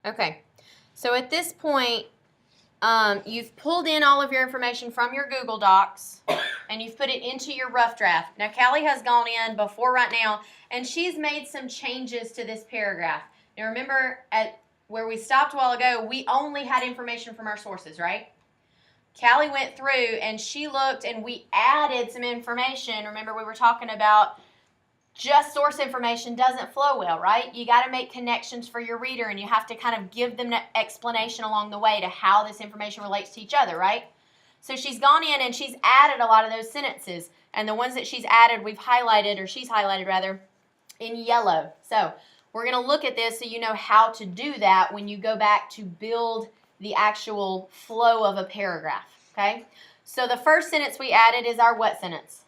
Okay. So at this point, you've pulled in all of your information from your Google Docs and you've put it into your rough draft. Now, Callie has gone in before right now and she's made some changes to this paragraph. Now, remember at where we stopped a while ago, we only had information from our sources, right? Callie went through and she looked and we added some information. Remember, we were talking about just source information doesn't flow well, right? You got to make connections for your reader and you have to kind of give them an explanation along the way to how this information relates to each other, right? So she's gone in and she's added a lot of those sentences, and the ones that she's added we've highlighted, or she's highlighted rather, in yellow. So we're going to look at this so you know how to do that when you go back to build the actual flow of a paragraph, okay? So the first sentence we added is our what sentence?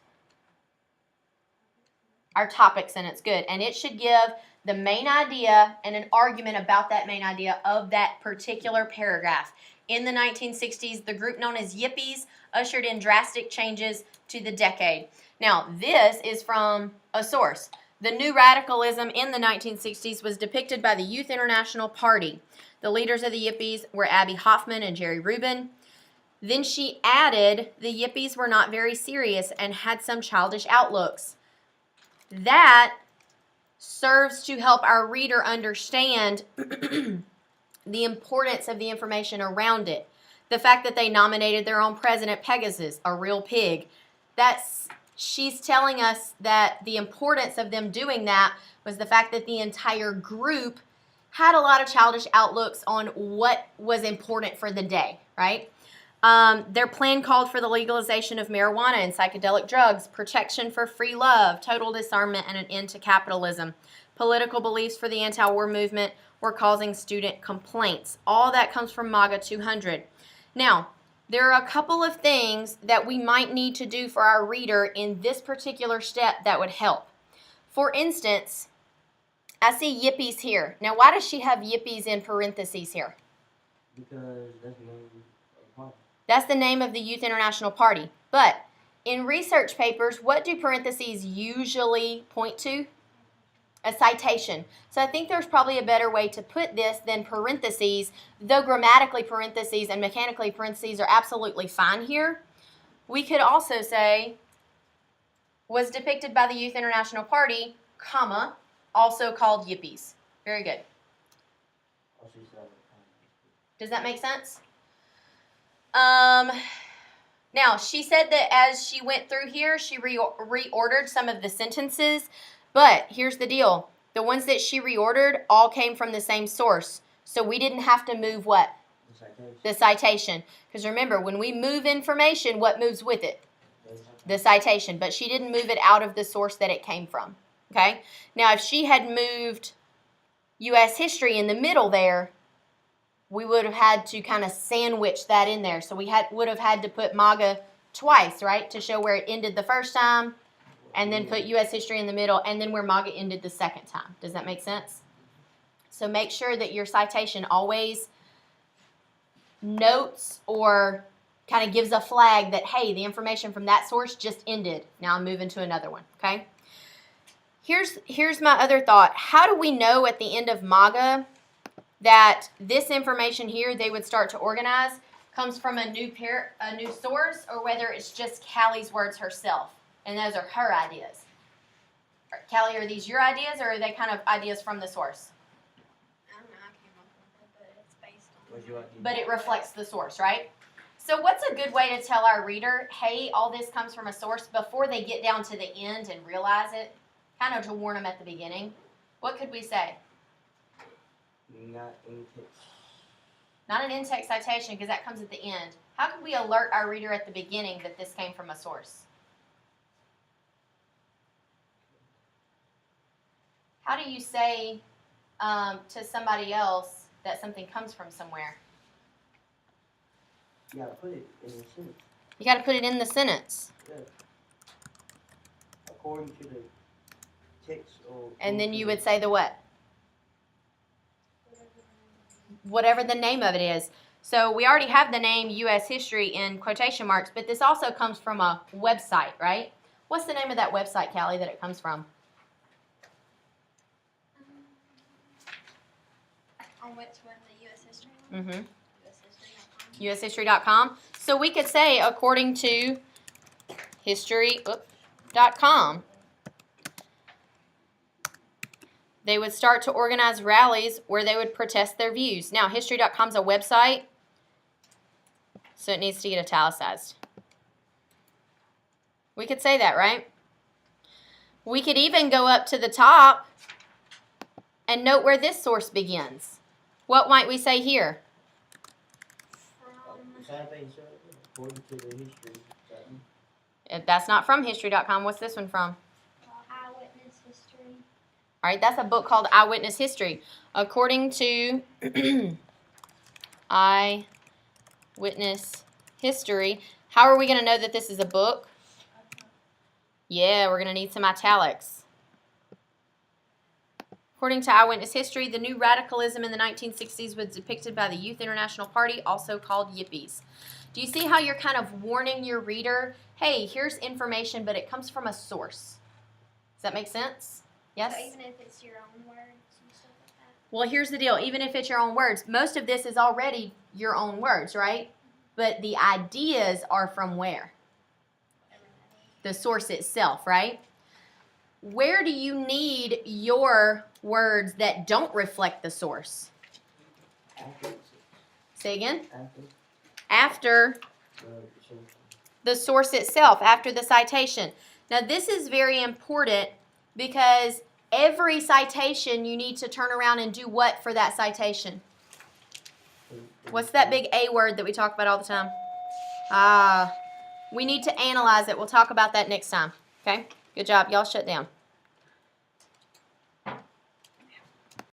Our topic sentence, good. And it should give the main idea and an argument about that main idea of that particular paragraph. In the 1960s, the group known as Yippies ushered in drastic changes to the decade. Now, this is from a source. The new radicalism in the 1960s was depicted by the Youth International Party. The leaders of the Yippies were Abby Hoffman and Jerry Rubin. Then she added, the Yippies were not very serious and had some childish outlooks. That serves to help our reader understand the importance of the information around it. The fact that they nominated their own president, Pegasus, a real pig. She's telling us that the importance of them doing that was the fact that the entire group had a lot of childish outlooks on what was important for the day, right? Their plan called for the legalization of marijuana and psychedelic drugs, protection for free love, total disarmament, and an end to capitalism. Political beliefs for the anti-war movement were causing student complaints. All that comes from MAGA 200. Now, there are a couple of things that we might need to do for our reader in this particular step that would help. For instance, I see Yippies here. Now, why does she have Yippies in parentheses here? Because that's the name of the party. That's the name of the Youth International Party. But in research papers, what do parentheses usually point to? A citation. So I think there's probably a better way to put this than parentheses, though grammatically parentheses and mechanically parentheses are absolutely fine here. We could also say, was depicted by the Youth International Party, comma, also called Yippies. Very good. Does that make sense? Now, she said that as she went through here, she reordered some of the sentences, but here's the deal. The ones that she reordered all came from the same source, so we didn't have to move what? The citation. Because remember, when we move information, what moves with it? The citation, but she didn't move it out of the source that it came from, okay? Now, if she had moved U.S. history in the middle there, we would have had to kind of sandwich that in there. So we would have had to put MAGA twice, right, to show where it ended the first time, and then put U.S. history in the middle, and then where MAGA ended the second time. Does that make sense? So make sure that your citation always notes or kind of gives a flag that, hey, the information from that source just ended. Now I'm moving to another one, okay? Here's my other thought. How do we know at the end of MAGA that this information here they would start to organize comes from a new source, or whether it's just Callie's words herself, and those are her ideas? Callie, are these your ideas, or are they kind of ideas from the source? I don't know, I came up with it, but it's based on. But it reflects the source, right? So what's a good way to tell our reader, hey, all this comes from a source, before they get down to the end and realize it, kind of to warn them at the beginning? What could we say? Not in text. Not an in-text citation, because that comes at the end. How could we alert our reader at the beginning that this came from a source? How do you say to somebody else that something comes from somewhere? You gotta put it in the sentence. You got to put it in the sentence. Yeah. According to the text. And then you would say the what? Whatever the name of it is. So we already have the name U.S. History in quotation marks, but this also comes from a website, right? What's the name of that website, Callie, that it comes from? On which one? The U.S. history one? Mm-hmm. UShistory.com. UShistory.com. So we could say, according to history.com, they would start to organize rallies where they would protest their views. Now, history.com is a website, so it needs to get italicized. We could say that, right? We could even go up to the top and note where this source begins. What might we say here? From Same thing, sir, according to the history. Something. If that's not from history.com, what's this one from? eyewitness history. All right, that's a book called Eyewitness History. According to Eyewitness History, how are we going to know that this is a book? Yeah, we're going to need some italics. According to Eyewitness History, the new radicalism in the 1960s was depicted by the Youth International Party, also called Yippies. Do you see how you're kind of warning your reader, hey, here's information, but it comes from a source? Does that make sense? Yes? So even if it's your own words and stuff like that. Well, here's the deal. Even if it's your own words, most of this is already your own words, right? But the ideas are from where? Whatever that is. The source itself, right? Where do you need your words that don't reflect the source? After, Say again? after, After so, the source itself, after the citation. Now, this is very important because every citation you need to turn around and do what for that citation? What's that big A word that we talk about all the time? We need to analyze it. We'll talk about that next time. Okay? Good job. Y'all shut down.